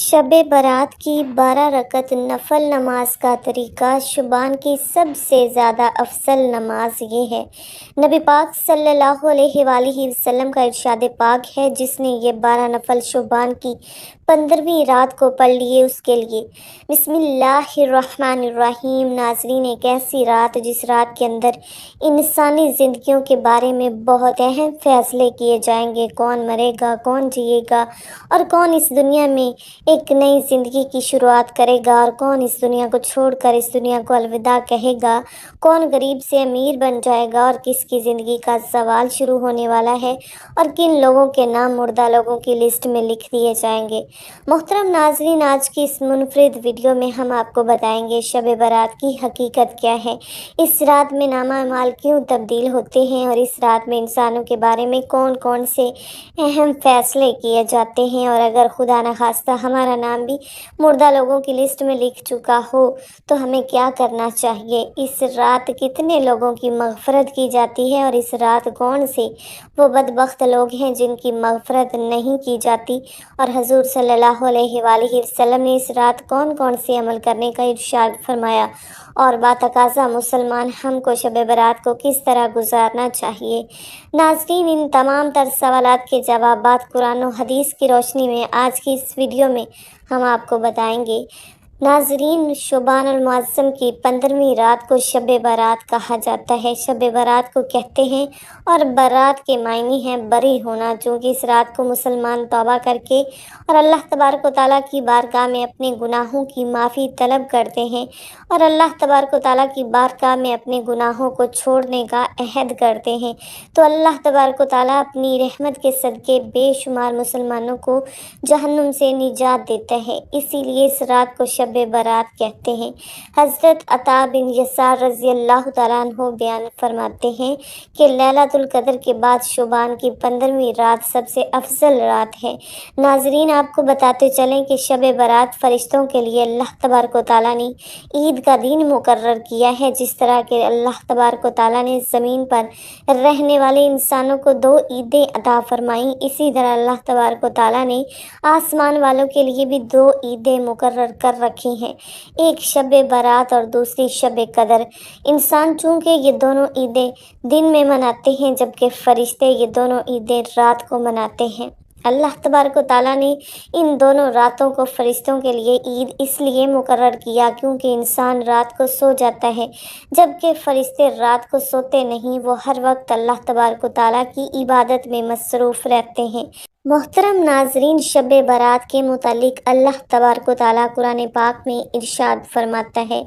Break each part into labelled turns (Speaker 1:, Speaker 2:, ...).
Speaker 1: شب برات کی 12 رکعت نفل نماز کا طریقہ شبان کی سب سے زیادہ افضل نماز یہ ہے۔ نبی پاک صلی اللہ علیہ وآلہ وسلم کا ارشاد پاک ہے، جس نے یہ 12 نفل شبان کی 15ویں رات کو پڑھ لیے اس کے لیے بسم اللہ الرحمن الرحیم۔ ناظرین، ایک ایسی رات جس رات کے اندر انسانی زندگیوں کے بارے میں بہت اہم فیصلے کیے جائیں گے، کون مرے گا، کون جیے گا اور کون اس دنیا میں ایک نئی زندگی کی شروعات کرے گا اور کون اس دنیا کو چھوڑ کر اس دنیا کو الوداع کہے گا، کون غریب سے امیر بن جائے گا اور کس کی زندگی کا زوال شروع ہونے والا ہے اور کن لوگوں کے نام مردہ لوگوں کی لسٹ میں لکھ دیے جائیں گے۔ محترم ناظرین، آج کی اس منفرد ویڈیو میں ہم آپ کو بتائیں گے شب برات کی حقیقت کیا ہے، اس رات میں نامہ اعمال کیوں تبدیل ہوتے ہیں اور اس رات میں انسانوں کے بارے میں کون کون سے اہم فیصلے کیے جاتے ہیں، اور اگر خدا نخواستہ ہمارا نام بھی مردہ لوگوں کی لسٹ میں لکھ چکا ہو تو ہمیں کیا کرنا چاہیے، اس رات کتنے لوگوں کی مغفرت کی جاتی ہے اور اس رات کون سے وہ بدبخت لوگ ہیں جن کی مغفرت نہیں کی جاتی، اور حضور صلی اللہ علیہ وآلہ وسلم نے اس رات کون کون سے عمل کرنے کا ارشاد فرمایا، اور باتقاضا مسلمان ہم کو شب برات کو کس طرح گزارنا چاہیے۔ ناظرین، ان تمام تر سوالات کے جوابات قرآن و حدیث کی روشنی میں آج کی اس ویڈیو میں ہم آپ کو بتائیں گے۔ ناظرین، شعبان المعظم کی 15ویں رات کو شب برات کہا جاتا ہے۔ شب برات کو کہتے ہیں اور برات کے معنی ہیں بری ہونا، چونکہ اس رات کو مسلمان توبہ کر کے اور اللہ تبارک و تعالیٰ کی بارگاہ میں اپنے گناہوں کی معافی طلب کرتے ہیں اور اللہ تبارک و تعالیٰ کی بارگاہ میں اپنے گناہوں کو چھوڑنے کا عہد کرتے ہیں، تو اللہ تبارک و تعالیٰ اپنی رحمت کے صدقے بے شمار مسلمانوں کو جہنم سے نجات دیتا ہے، اسی لیے اس رات کو شب برات کہتے ہیں۔ حضرت عطا بن یسار رضی اللہ تعالیٰ عنہ بیان فرماتے ہیں کہ لیلۃ القدر کے بعد شعبان کی 15ویں رات سب سے افضل رات ہے۔ ناظرین، آپ کو بتاتے چلیں کہ شب برات فرشتوں کے لیے اللہ تبارک و تعالیٰ نے عید کا دن مقرر کیا ہے، جس طرح کہ اللہ تبارک و تعالیٰ نے زمین پر رہنے والے انسانوں کو 2 عیدیں عطا فرمائیں، اسی طرح اللہ تبارک و تعالیٰ نے آسمان والوں کے لیے بھی 2 عیدیں مقرر کر رکھی ہیں، ایک شب برات اور دوسری شب قدر۔ انسان چونکہ یہ دونوں عیدیں دن میں مناتے ہیں جبکہ فرشتے یہ دونوں عیدیں رات کو مناتے ہیں۔ اللہ تبارک و تعالیٰ نے ان دونوں راتوں کو فرشتوں کے لیے عید اس لیے مقرر کیا کیونکہ انسان رات کو سو جاتا ہے جبکہ فرشتے رات کو سوتے نہیں، وہ ہر وقت اللہ تبارک و تعالیٰ کی عبادت میں مصروف رہتے ہیں۔ محترم ناظرین، شب برات کے متعلق اللہ تبارک و تعالیٰ قرآن پاک میں ارشاد فرماتا ہے،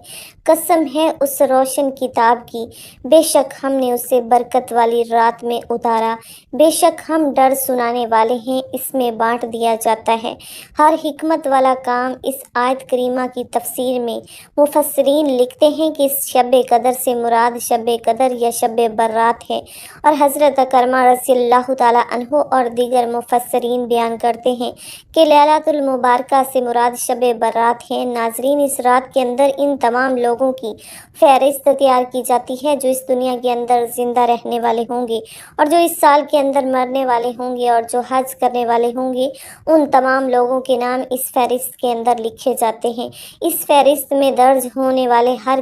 Speaker 1: قسم ہے اس روشن کتاب کی، بے شک ہم نے اسے برکت والی رات میں اتارا، بے شک ہم ڈر سنانے والے ہیں، اس میں بانٹ دیا جاتا ہے ہر حکمت والا کام۔ اس آیت کریمہ کی تفسیر میں مفسرین لکھتے ہیں کہ اس شب قدر سے مراد شب قدر یا شب برات ہے، اور حضرت اکرمہ رضی اللہ تعالیٰ عنہ اور دیگر مفسرین بیان کرتے ہیں کہ لیلۃ المبارکہ سے مراد شب برات ہے۔ ناظرین، اس رات کے اندر ان تمام لوگوں کی فہرست تیار کی جاتی ہے جو اس دنیا کے اندر زندہ رہنے والے ہوں گے اور جو اس سال کے اندر مرنے والے ہوں گے اور جو حج کرنے والے ہوں گے، ان تمام لوگوں کے نام اس فہرست کے اندر لکھے جاتے ہیں۔ اس فہرست میں درج ہونے والے ہر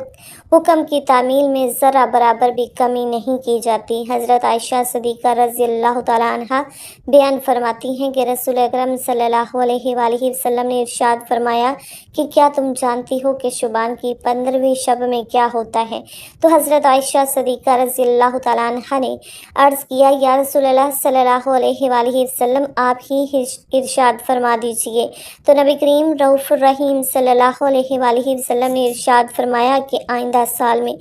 Speaker 1: حکم کی تعمیل میں ذرا برابر بھی کمی نہیں کی جاتی۔ حضرت عائشہ صدیقہ رضی اللہ تعالیٰ عنہا بیان فرماتی ہیں کہ رسول اکرم صلی اللہ علیہ وآلہ وسلم نے ارشاد فرمایا کہ کیا تم جانتی ہو کہ شعبان کی 15ویں شب میں کیا ہوتا ہے؟ تو حضرت عائشہ صدیقہ رضی اللہ تعالیٰ عنہا نے عرض کیا، یا رسول اللہ صلی اللہ علیہ وآلہ وسلم، آپ ہی ارشاد فرما دیجئے۔ تو نبی کریم رؤوف الرحیم صلی اللہ علیہ وآلہ وسلم نے ارشاد فرمایا کہ آئندہ سال میں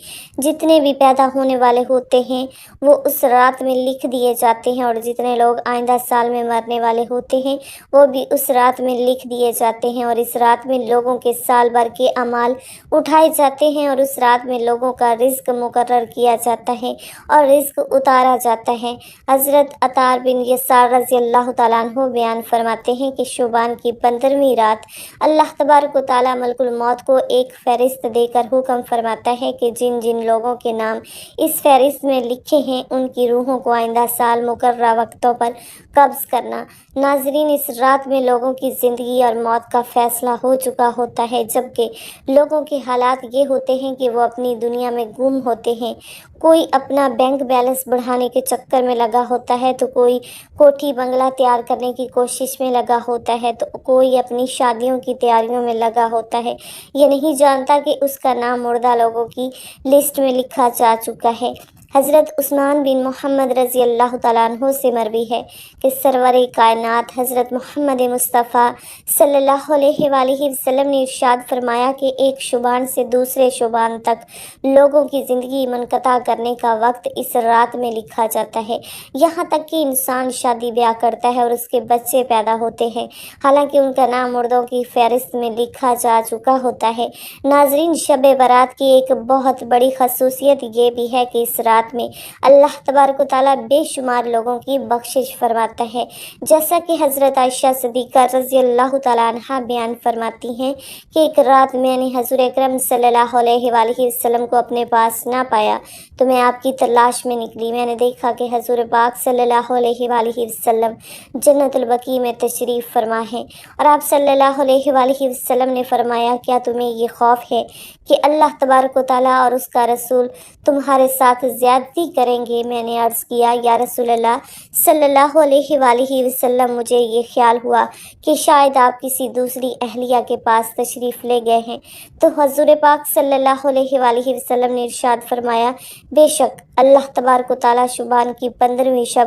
Speaker 1: جتنے بھی پیدا ہونے والے ہوتے ہیں وہ اس رات میں لکھ دیے جاتے ہیں، اور جتنے لوگ آئندہ سال میں مرنے والے ہوتے ہیں وہ بھی اس رات میں لکھ دیے جاتے ہیں، اور اس رات میں لوگوں کے سال بھر کے اعمال اٹھائے جاتے ہیں، اور اس رات میں لوگوں کا رزق مقرر کیا جاتا ہے اور رزق اتارا جاتا ہے۔ حضرت عطا بن یسار رضی اللہ تعالیٰ عنہ بیان فرماتے ہیں کہ شعبان کی 15ویں رات اللہ تبارک و تعالیٰ ملک الموت کو ایک فہرست دے کر حکم فرماتا ہے کہ جن جن لوگوں کے نام اس فہرست میں لکھے ہیں ان کی روحوں کو آئندہ سال مقررہ وقتوں پر قبض کر کرنا۔ ناظرین، اس رات میں لوگوں کی زندگی اور موت کا فیصلہ ہو چکا ہوتا ہے، جبکہ لوگوں کے حالات یہ ہوتے ہیں کہ وہ اپنی دنیا میں گم ہوتے ہیں۔ کوئی اپنا بینک بیلنس بڑھانے کے چکر میں لگا ہوتا ہے، تو کوئی کوٹھی بنگلہ تیار کرنے کی کوشش میں لگا ہوتا ہے، تو کوئی اپنی شادیوں کی تیاریوں میں لگا ہوتا ہے۔ یہ نہیں جانتا کہ اس کا نام مردہ لوگوں کی لسٹ میں لکھا جا چکا ہے۔ حضرت عثمان بن محمد رضی اللہ تعالیٰ عنہ سے مروی ہے کہ سرور کائنات حضرت محمد مصطفیٰ صلی اللہ علیہ وآلہ وسلم نے ارشاد فرمایا کہ ایک شبان سے دوسرے شبان تک لوگوں کی زندگی منقطع کرنے کا وقت اس رات میں لکھا جاتا ہے، یہاں تک کہ انسان شادی بیاہ کرتا ہے اور اس کے بچے پیدا ہوتے ہیں، حالانکہ ان کا نام مردوں کی فہرست میں لکھا جا چکا ہوتا ہے۔ ناظرین، شب برات کی ایک بہت بڑی خصوصیت یہ بھی ہے کہ اس رات میں اللہ تبارک و تعالیٰ بے شمار لوگوں کی بخشش فرماتا ہے، جیسا کہ حضرت عائشہ صدیقہ رضی اللہ تعالیٰ عنہا بیان فرماتی ہیں کہ ایک رات میں نے حضور اکرم صلی اللہ علیہ وآلہ وسلم کو اپنے پاس نہ پایا تو میں آپ کی تلاش میں نکلی۔ میں نے دیکھا کہ حضور پاک صلی اللہ علیہ وآلہ وسلم جنت البقیع میں تشریف فرما ہیں، اور آپ صلی اللہ علیہ وآلہ وسلم نے فرمایا، کیا تمہیں یہ خوف ہے کہ اللہ تبارک و تعالیٰ اور اس کا رسول تمہارے ساتھ زیادتی کریں گے؟ میں نے عرض کیا، یا رسول اللہ صلی اللہ علیہ وآلہ وسلم، مجھے یہ خیال ہوا کہ شاید آپ کسی دوسری اہلیہ کے پاس تشریف لے گئے ہیں۔ تو حضور پاک صلی اللہ علیہ وآلہ وسلم نے ارشاد فرمایا، بے شک اللہ تبارک و تعالیٰ شبان کی 15ویں شب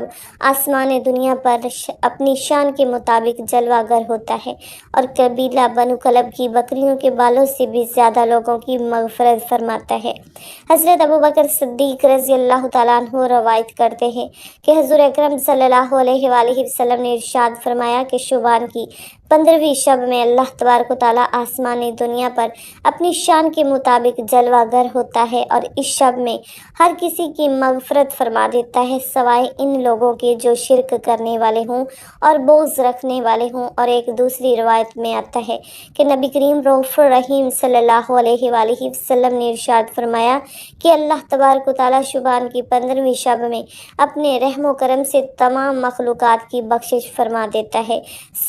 Speaker 1: آسمان دنیا پر اپنی شان کے مطابق جلوہ گر ہوتا ہے، اور قبیلہ بنو کلب کی بکریوں کے بالوں سے بھی زیادہ لوگوں کی مغفرت فرماتا ہے۔ حضرت ابوبکر صدیق رضی اللہ تعالیٰ عنہ روایت کرتے ہیں کہ حضور اکرم صلی اللہ علیہ وآلہ وسلم نے ارشاد فرمایا کہ شبان کی 15ویں شب میں اللہ تبارک و تعالیٰ آسمان دنیا پر اپنی شان کے مطابق جلوہ گر ہوتا ہے، اور اس شب میں ہر کسی کی مغفرت فرما دیتا ہے، سوائے ان لوگوں کے جو شرک کرنے والے ہوں اور بغض رکھنے والے ہوں۔ اور ایک دوسری روایت میں آتا ہے کہ نبی کریم رؤوف الرحیم صلی اللہ علیہ وآلہ وسلم نے ارشاد فرمایا کہ اللہ تبارک و تعالیٰ شبان کی 15ویں شب میں اپنے رحم و کرم سے تمام مخلوقات کی بخشش فرما دیتا ہے،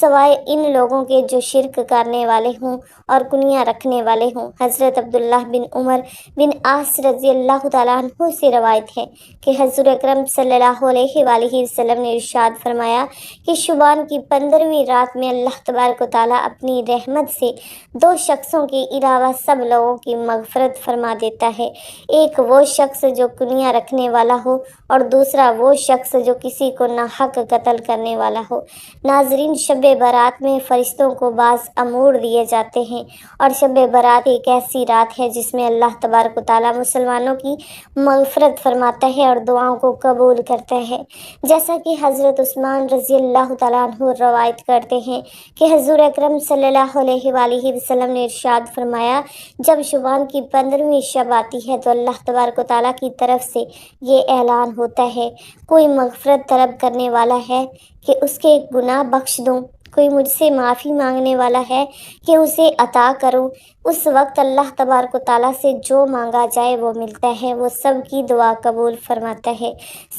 Speaker 1: سوائے ان لوگوں کے جو شرک کرنے والے ہوں اور کنیاں رکھنے والے ہوں۔ حضرت عبداللہ بن عمر بن عاص رضی اللہ تعالیٰ عنہ سے روایت ہے کہ حضور اکرم صلی اللہ علیہ وآلہ وسلم نے ارشاد فرمایا کہ شبان کی 15ویں رات میں اللہ تبارک و تعالیٰ اپنی رحمت سے 2 شخصوں کے علاوہ سب لوگوں کی مغفرت فرما دیتا ہے، ایک وہ شخص جو کنیاں رکھنے والا ہو اور دوسرا وہ شخص جو کسی کو ناحق قتل کرنے والا ہو۔ ناظرین، شب برات میں فرشتوں کو بعض امور دیے جاتے ہیں، اور شب برات ایک ایسی رات ہے جس میں اللہ تبارک و تعالیٰ مسلمانوں کی مغفرت فرماتا ہے اور دعاؤں کو قبول کرتا ہے، جیسا کہ حضرت عثمان رضی اللہ تعالیٰ عنہ روایت کرتے ہیں کہ حضور اکرم صلی اللہ علیہ وآلہ وسلم نے ارشاد فرمایا، جب شبان کی 15ویں شب آتی ہے تو اللہ تبارک و تعالیٰ کی طرف سے یہ اعلان ہوتا ہے، کوئی مغفرت طلب کرنے والا ہے کہ اس کے گناہ بخش دوں، کوئی مجھ سے معافی مانگنے والا ہے کہ اسے عطا کروں۔ اس وقت اللہ تبارک و تعالیٰ سے جو مانگا جائے وہ ملتا ہے، وہ سب کی دعا قبول فرماتا ہے،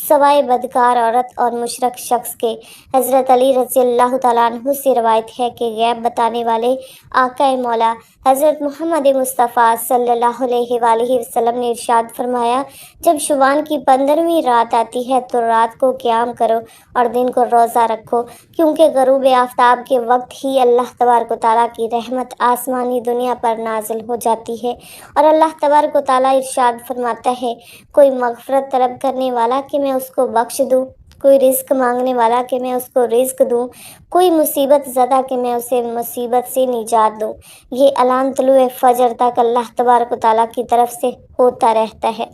Speaker 1: سوائے بدکار عورت اور مشرک شخص کے۔ حضرت علی رضی اللہ تعالیٰ عنہ سے روایت ہے کہ غیب بتانے والے آقا مولا حضرت محمد مصطفیٰ صلی اللہ علیہ وآلہ وسلم نے ارشاد فرمایا، جب شبان کی 15ویں رات آتی ہے تو رات کو قیام کرو اور دن کو روزہ رکھو، کیونکہ غروب آفتاب کے وقت ہی اللہ تبارک و تعالیٰ کی رحمت آسمانی دنیا پر نازل ہو جاتی ہے، اور اللہ تبارک و تعالیٰ ارشاد فرماتا ہے، کوئی مغفرت طلب کرنے والا کہ میں اس کو بخش دوں، کوئی رزق مانگنے والا کہ میں اس کو رزق دوں، کوئی مصیبت زدہ کہ میں اسے مصیبت سے نجات دوں۔ یہ اعلان طلوع فجر تک اللہ تبارک و تعالیٰ کی طرف سے ہوتا رہتا ہے۔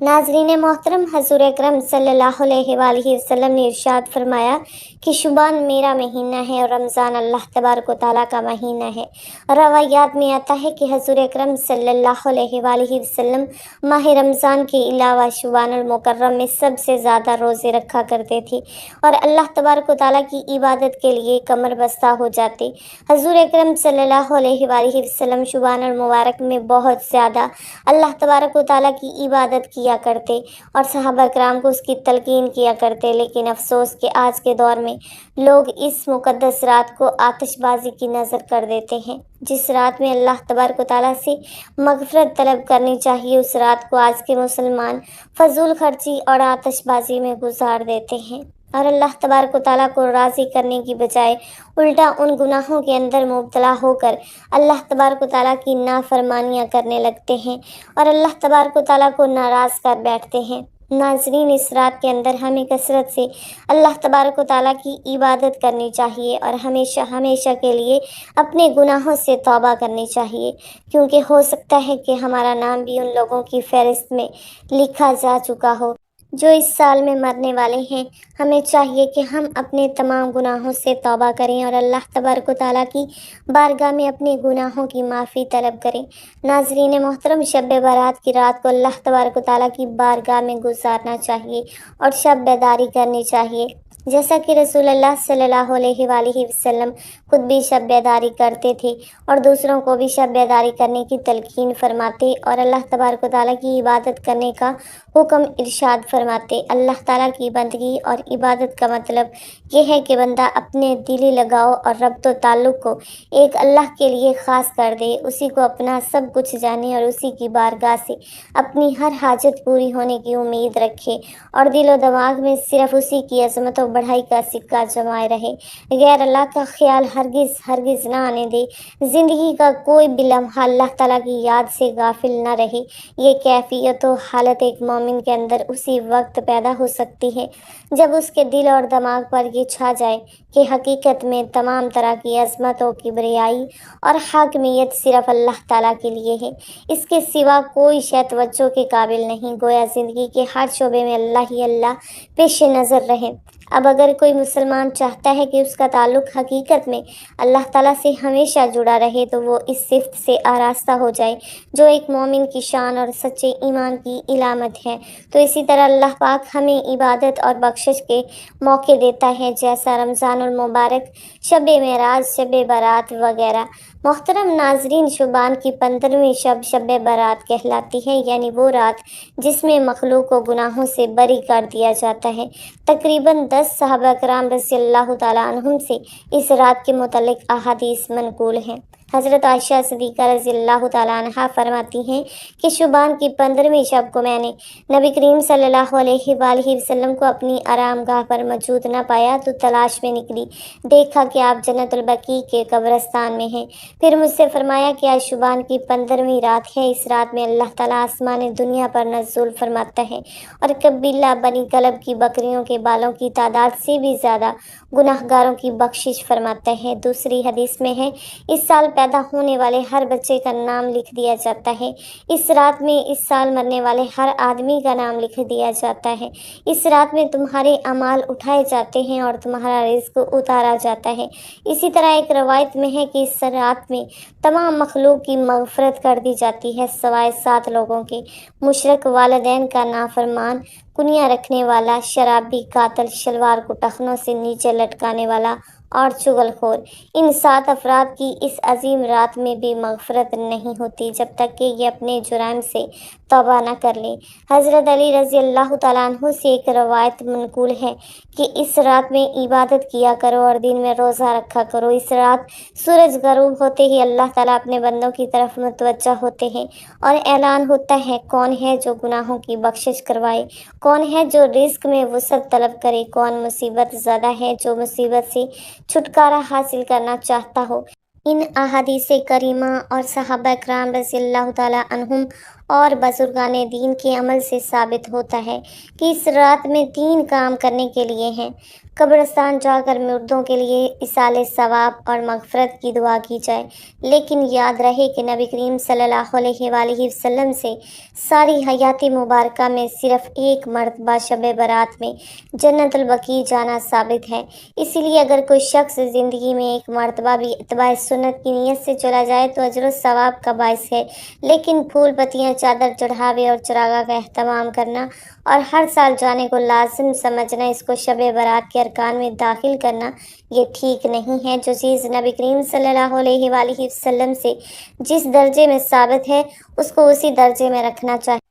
Speaker 1: ناظرین محترم، حضور اکرم صلی اللہ علیہ وآلہ وسلم نے ارشاد فرمایا کہ شبان میرا مہینہ ہے اور رمضان اللہ تبارک و تعالیٰ کا مہینہ ہے۔ روایات میں آتا ہے کہ حضور اکرم صلی اللہ علیہ وآلہ وسلم ماہ رمضان کے علاوہ شبان المکرم میں سب سے زیادہ روزے رکھا کرتے تھے اور اللہ تبارک و تعالیٰ کی عبادت کے لیے کمر بستہ ہو جاتے۔ حضور اکرم صلی اللہ علیہ وآلہ وسلم شبان المبارک میں بہت زیادہ اللہ تبارک و تعالیٰ کی عبادت کی کیا کرتے اور صحابہ کرام کو اس کی تلقین کیا کرتے، لیکن افسوس کہ آج کے دور میں لوگ اس مقدس رات کو آتش بازی کی نظر کر دیتے ہیں۔ جس رات میں اللہ تبارک و تعالیٰ سے مغفرت طلب کرنی چاہیے، اس رات کو آج کے مسلمان فضول خرچی اور آتش بازی میں گزار دیتے ہیں، اور اللہ تبارک و تعالیٰ کو راضی کرنے کی بجائے الٹا ان گناہوں کے اندر مبتلا ہو کر اللہ تبارک و تعالیٰ کی نافرمانیاں کرنے لگتے ہیں اور اللہ تبارک و تعالیٰ کو ناراض کر بیٹھتے ہیں۔ ناظرین، اس رات کے اندر ہمیں کثرت سے اللہ تبارک و تعالیٰ کی عبادت کرنی چاہیے اور ہمیشہ ہمیشہ کے لیے اپنے گناہوں سے توبہ کرنی چاہیے، کیونکہ ہو سکتا ہے کہ ہمارا نام بھی ان لوگوں کی فہرست میں لکھا جا چکا ہو جو اس سال میں مرنے والے ہیں۔ ہمیں چاہیے کہ ہم اپنے تمام گناہوں سے توبہ کریں اور اللہ تبارک و تعالیٰ کی بارگاہ میں اپنے گناہوں کی معافی طلب کریں۔ ناظرین محترم، شب برات کی رات کو اللہ تبارک و تعالیٰ کی بارگاہ میں گزارنا چاہیے اور شب بیداری کرنی چاہیے، جیسا کہ رسول اللہ صلی اللہ علیہ وآلہ وسلم خود بھی شب بیداری کرتے تھے اور دوسروں کو بھی شب بیداری کرنے کی تلقین فرماتے اور اللہ تبارک و تعالیٰ کی عبادت کرنے کا حکم ارشاد فرماتے۔ اللہ تعالیٰ کی بندگی اور عبادت کا مطلب یہ ہے کہ بندہ اپنے دلی لگاؤ اور ربط و تعلق کو ایک اللہ کے لیے خاص کر دے، اسی کو اپنا سب کچھ جانے اور اسی کی بارگاہ سے اپنی ہر حاجت پوری ہونے کی امید رکھے اور دل و دماغ میں صرف اسی کی عظمت و بڑھائی کا سکہ جمائے رہے، غیر اللہ کا خیال ہرگز ہرگز نہ آنے دے، زندگی کا کوئی بھی لمحہ اللہ تعالیٰ کی یاد سے غافل نہ رہے۔ یہ کیفیت و حالت ایک مومن کے اندر اسی وقت پیدا ہو سکتی ہے جب اس کے دل اور دماغ پر یہ چھا جائے کہ حقیقت میں تمام طرح کی عظمت و کبریائی اور حاکمیت صرف اللہ تعالیٰ کے لیے ہے، اس کے سوا کوئی شے توجہ کے قابل نہیں، گویا زندگی کے ہر شعبے میں اللہ ہی اللہ پیش نظر رہے۔ اب اگر کوئی مسلمان چاہتا ہے کہ اس کا تعلق حقیقت میں اللہ تعالیٰ سے ہمیشہ جڑا رہے تو وہ اس صفت سے آراستہ ہو جائے جو ایک مومن کی شان اور سچے ایمان کی علامت ہے۔ تو اسی طرح اللہ پاک ہمیں عبادت اور بخشش کے موقع دیتا ہے، جیسا رمضان المبارک، شب معراج، شب برات وغیرہ۔ محترم ناظرین، شعبان کی 15ویں شب شب برات کہلاتی ہے، یعنی وہ رات جس میں مخلوق کو گناہوں سے بری کر دیا جاتا ہے۔ تقریباً 10 صحابہ کرام رضی اللہ تعالیٰ عنہم سے اس رات کے متعلق احادیث منقول ہیں۔ حضرت عائشہ صدیقہ رضی اللہ تعالیٰ عنہا فرماتی ہیں کہ شعبان کی 15ویں شب کو میں نے نبی کریم صلی اللہ علیہ وآلہ وسلم کو اپنی آرام گاہ پر موجود نہ پایا تو تلاش میں نکلی، دیکھا کہ آپ جنت البقیع کے قبرستان میں ہیں۔ پھر مجھ سے فرمایا کہ آج شعبان کی 15ویں رات ہے، اس رات میں اللہ تعالیٰ آسمان دنیا پر نزول فرماتا ہے اور قبیلہ بنی کلب کی بکریوں کے بالوں کی تعداد سے بھی زیادہ گناہ گاروں کی بخشش فرماتا ہے۔ دوسری حدیث میں ہے، اس سال پیدا ہونے والے ہر بچے کا نام لکھ دیا جاتا ہے، اس رات میں اس سال مرنے والے ہر آدمی کا نام لکھ دیا جاتا ہے، اس رات میں تمہارے اعمال اٹھائے جاتے ہیں اور تمہارا رزق اتارا جاتا ہے۔ اسی طرح ایک روایت میں ہے کہ اس رات میں تمام مخلوق کی مغفرت کر دی جاتی ہے سوائے 7 لوگوں کے: مشرک، والدین کا نافرمان، کنیاں رکھنے والا، شرابی، قاتل، شلوار کو ٹخنوں سے نیچے لٹکانے والا اور چغل خور۔ ان 7 افراد کی اس عظیم رات میں بھی مغفرت نہیں ہوتی جب تک کہ یہ اپنے جرائم سے توبہ نہ کر لیں۔ حضرت علی رضی اللہ تعالیٰ عنہ سے ایک روایت منقول ہے کہ اس رات میں عبادت کیا کرو اور دن میں روزہ رکھا کرو۔ اس رات سورج غروب ہوتے ہی اللہ تعالیٰ اپنے بندوں کی طرف متوجہ ہوتے ہیں اور اعلان ہوتا ہے، کون ہے جو گناہوں کی بخشش کروائے، کون ہے جو رزق میں وسعت طلب کرے، کون مصیبت زدہ ہے جو مصیبت سے چھٹکارا حاصل کرنا چاہتا ہو۔ ان احادیث کریمہ اور صحابہ کرام رضی اللہ تعالیٰ عنہم اور بزرگان دین کے عمل سے ثابت ہوتا ہے کہ اس رات میں 3 کام کرنے کے لیے ہیں: قبرستان جا کر مردوں کے لیے ایصال ثواب اور مغفرت کی دعا کی جائے، لیکن یاد رہے کہ نبی کریم صلی اللہ علیہ وآلہ وسلم سے ساری حیات مبارکہ میں صرف ایک مرتبہ شب برات میں جنت البقیع جانا ثابت ہے۔ اسی لیے اگر کوئی شخص زندگی میں ایک مرتبہ بھی اتباع سنت کی نیت سے چلا جائے تو اجر و ثواب کا باعث ہے، لیکن پھول پتیاں، چادر چڑھاوے اور چراغاں کا اہتمام کرنا اور ہر سال جانے کو لازم سمجھنا، اس کو شب برات کے ارکان میں داخل کرنا، یہ ٹھیک نہیں ہے۔ جو چیز نبی کریم صلی اللہ علیہ وآلہ وسلم سے جس درجے میں ثابت ہے اس کو اسی درجے میں رکھنا چاہیے۔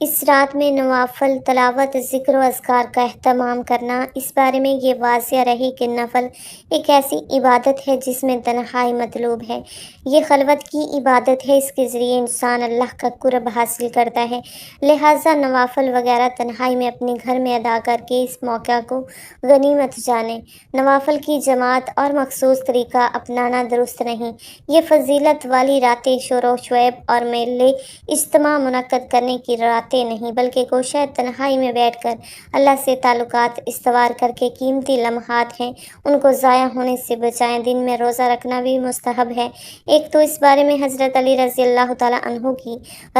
Speaker 1: اس رات میں نوافل تلاوت ذکر و اذکار کا اہتمام کرنا، اس بارے میں یہ واضح رہی کہ نفل ایک ایسی عبادت ہے جس میں تنہائی مطلوب ہے۔ یہ خلوت کی عبادت ہے، اس کے ذریعے انسان اللہ کا قرب حاصل کرتا ہے، لہٰذا نوافل وغیرہ تنہائی میں اپنے گھر میں ادا کر کے اس موقع کو غنیمت جانیں۔ نوافل کی جماعت اور مخصوص طریقہ اپنانا درست نہیں۔ یہ فضیلت والی راتیں شور و شعیب اور میلے اجتماع منعقد کرنے کی راتیں نہیں، بلکہ کوشاں تنہائی میں بیٹھ کر اللہ سے تعلقات استوار کر کے قیمتی لمحات ہیں، ان کو ضائع ہونے سے بچائیں۔ دن میں روزہ رکھنا بھی مستحب ہے۔ ایک تو اس بارے میں حضرت علی رضی اللہ تعالیٰ عنہ کی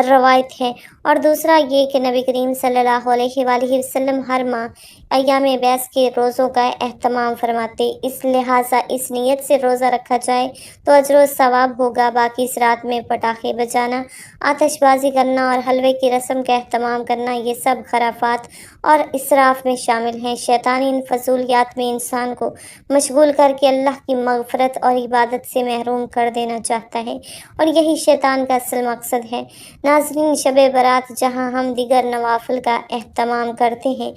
Speaker 1: روایت ہے، اور دوسرا یہ کہ نبی کریم صلی اللہ علیہ وآلہ وسلم ہر ماہ ایام بیس کے روزوں کا اہتمام فرماتے، اس لہٰذا اس نیت سے روزہ رکھا جائے تو اجر و ثواب ہوگا۔ باقی اس رات میں پٹاخے بجانا، آتش بازی کرنا اور حلوے کی رسم کا اہتمام کرنا، یہ سب خرافات اور اسراف میں شامل ہیں۔ شیطان ان فضولیات میں انسان کو مشغول کر کے اللہ کی مغفرت اور عبادت سے محروم کر دینا چاہتا ہے، اور یہی شیطان کا اصل مقصد ہے۔ ناظرین، شب برات جہاں ہم دیگر نوافل کا اہتمام کرتے ہیں،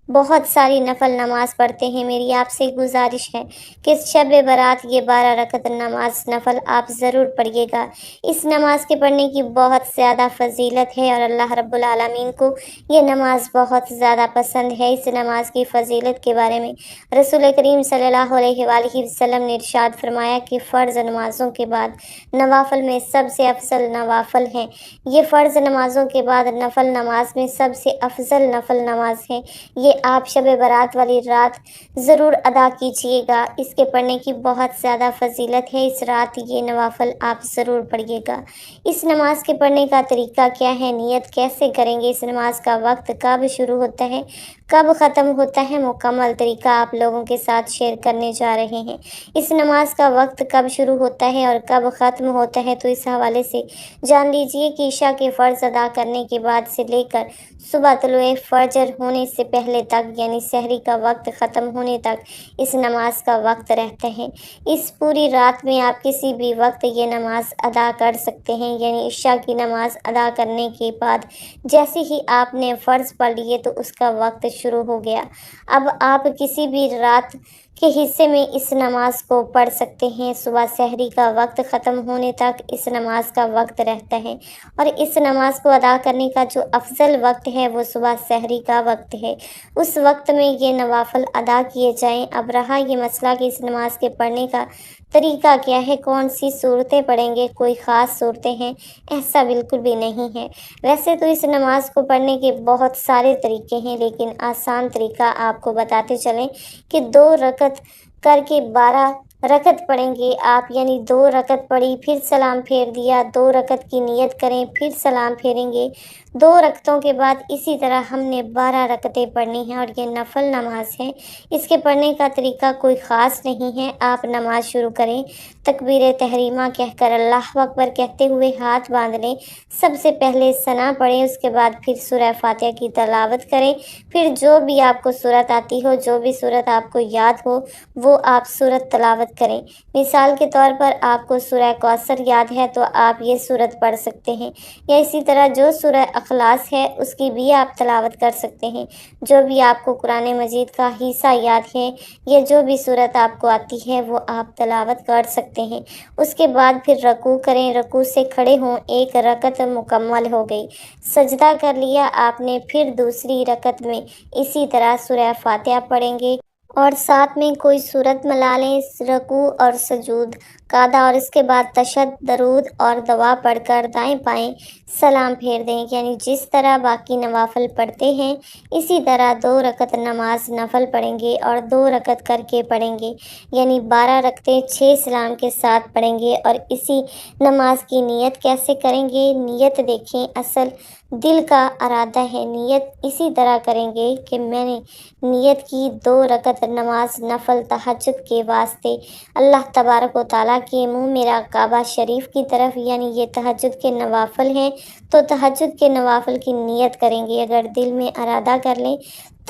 Speaker 1: بہت ساری نفل نماز پڑھتے ہیں، میری آپ سے گزارش ہے کہ شب برات یہ 12 رکعت نماز نفل آپ ضرور پڑھیے گا۔ اس نماز کے پڑھنے کی بہت زیادہ فضیلت ہے اور اللہ رب العالمین کو یہ نماز بہت زیادہ پسند ہے۔ اس نماز کی فضیلت کے بارے میں رسول کریم صلی اللہ علیہ وآلہ وسلم نے ارشاد فرمایا کہ فرض نمازوں کے بعد نوافل میں سب سے افضل نوافل ہیں۔ یہ فرض نمازوں کے بعد نفل نماز میں سب سے افضل نفل نماز ہے۔ یہ آپ شب برات والی رات ضرور ادا کیجیے گا، اس کے پڑھنے کی بہت زیادہ فضیلت ہے۔ اس رات یہ نوافل آپ ضرور پڑھیے گا۔ اس نماز کے پڑھنے کا طریقہ کیا ہے؟ نیت کیسے کریں گے؟ اس نماز کا وقت کب شروع ہوتا ہے، کب ختم ہوتا ہے؟ مکمل طریقہ آپ لوگوں کے ساتھ شیئر کرنے جا رہے ہیں۔ اس نماز کا وقت کب شروع ہوتا ہے اور کب ختم ہوتا ہے، تو اس حوالے سے جان لیجیے کہ عشاء کے فرض ادا کرنے کے بعد سے لے کر صبح طلوع فجر ہونے سے پہلے تک، یعنی سحری کا وقت ختم ہونے تک اس نماز کا وقت رہتا ہے۔ اس پوری رات میں آپ کسی بھی وقت یہ نماز ادا کر سکتے ہیں، یعنی عشاء کی نماز ادا کرنے کے بعد جیسے ہی آپ نے فرض پڑھ لیے تو اس کا وقت شروع ہو گیا۔ اب آپ کسی بھی رات کے حصے میں اس نماز کو پڑھ سکتے ہیں۔ صبح سحری کا وقت ختم ہونے تک اس نماز کا وقت رہتا ہے، اور اس نماز کو ادا کرنے کا جو افضل وقت ہے وہ صبح سحری کا وقت ہے۔ اس وقت میں یہ نوافل ادا کیے جائیں۔ اب رہا یہ مسئلہ کہ اس نماز کے پڑھنے کا طریقہ کیا ہے، کون سی صورتیں پڑھیں گے؟ کوئی خاص صورتیں ہیں؟ ایسا بالکل بھی نہیں ہے۔ ویسے تو اس نماز کو پڑھنے کے بہت سارے طریقے ہیں، لیکن آسان طریقہ آپ کو بتاتے چلیں کہ 2 رکعت کر کے 12 رکعت پڑھیں گے آپ، یعنی 2 رکعت پڑھی پھر سلام پھیر دیا، 2 رکعت کی نیت کریں پھر سلام پھیریں گے، 2 رکعتوں کے بعد اسی طرح ہم نے 12 رکعتیں پڑھنی ہیں، اور یہ نفل نماز ہے۔ اس کے پڑھنے کا طریقہ کوئی خاص نہیں ہے۔ آپ نماز شروع کریں، تکبیر تحریمہ کہہ کر اللہ اکبر کہتے ہوئے ہاتھ باندھ لیں، سب سے پہلے ثنا پڑھیں، اس کے بعد پھر سورہ فاتحہ کی تلاوت کریں، پھر جو بھی آپ کو سورت آتی ہو، جو بھی سورت آپ کو یاد ہو وہ آپ سورت تلاوت کریں۔ مثال کے طور پر آپ کو سورہ کوثر یاد ہے تو آپ یہ سورت پڑھ سکتے ہیں، یا اسی طرح جو سورہ اخلاص ہے اس کی بھی آپ تلاوت کر سکتے ہیں۔ جو بھی آپ کو قرآن مجید کا حصہ یاد ہے یا جو بھی سورت آپ کو آتی ہے وہ آپ تلاوت کر سکتے ہیں۔ اس کے بعد پھر رکوع کریں، رکوع سے کھڑے ہوں، 1 رکعت مکمل ہو گئی، سجدہ کر لیا آپ نے، پھر دوسری رکعت میں اسی طرح سورہ فاتحہ پڑھیں گے اور ساتھ میں کوئی سورت ملا لیں، رکوع اور سجود کا ادا، اور اس کے بعد تشہد، درود اور دعا پڑھ کر دائیں بائیں سلام پھیر دیں، یعنی جس طرح باقی نوافل پڑھتے ہیں اسی طرح 2 رکعت نماز نفل پڑھیں گے اور 2 رکعت کر کے پڑھیں گے، یعنی 12 رکعتیں 6 سلام کے ساتھ پڑھیں گے۔ اور اسی نماز کی نیت کیسے کریں گے؟ نیت دیکھیں، اصل دل کا ارادہ ہے، نیت اسی طرح کریں گے کہ میں نے نیت کی 2 رکعت نماز نفل تہجد کے واسطے اللہ تبارک و تعالیٰ کے منہ میرا کعبہ شریف کی طرف، یعنی یہ تہجد کے نوافل ہیں تو تہجد کے نوافل کی نیت کریں گے۔ اگر دل میں ارادہ کر لیں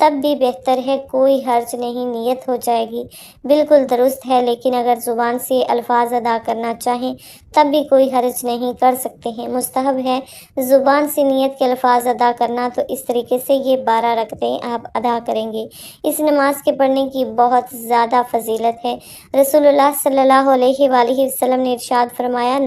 Speaker 1: تب بھی بہتر ہے، کوئی حرج نہیں، نیت ہو جائے گی، بالکل درست ہے۔ لیکن اگر زبان سے الفاظ ادا کرنا چاہیں تب بھی کوئی حرج نہیں، کر سکتے ہیں، مستحب ہے زبان سے نیت کے الفاظ ادا کرنا۔ تو اس طریقے سے یہ 12 رکعتیں آپ ادا کریں گے۔ اس نماز کے پڑھنے کی بہت زیادہ فضیلت ہے۔ رسول اللہ صلی اللہ علیہ وآلہ وسلم نے ارشاد فرمایا،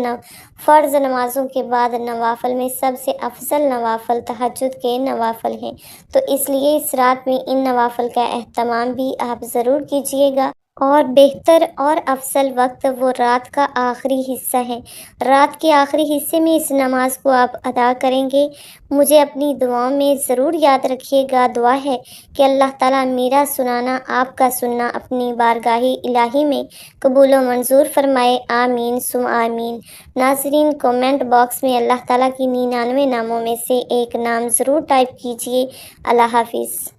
Speaker 1: فرض نمازوں کے بعد نوافل میں سب سے افضل نوافل تہجد کے نوافل ہیں۔ تو اس لیے اس رات میں ان نوافل کا اہتمام بھی آپ ضرور کیجیے گا۔ اور بہتر اور افضل وقت وہ رات کا آخری حصہ ہے۔ رات کے آخری حصے میں اس نماز کو آپ ادا کریں گے۔ مجھے اپنی دعاؤں میں ضرور یاد رکھیے گا۔ دعا ہے کہ اللہ تعالیٰ میرا سنانا، آپ کا سننا اپنی بارگاہ الہی میں قبول و منظور فرمائے، آمین ثم آمین۔ ناظرین، کومنٹ باکس میں اللہ تعالیٰ کی 99 ناموں میں سے ایک نام ضرور ٹائپ کیجیے۔ اللہ حافظ۔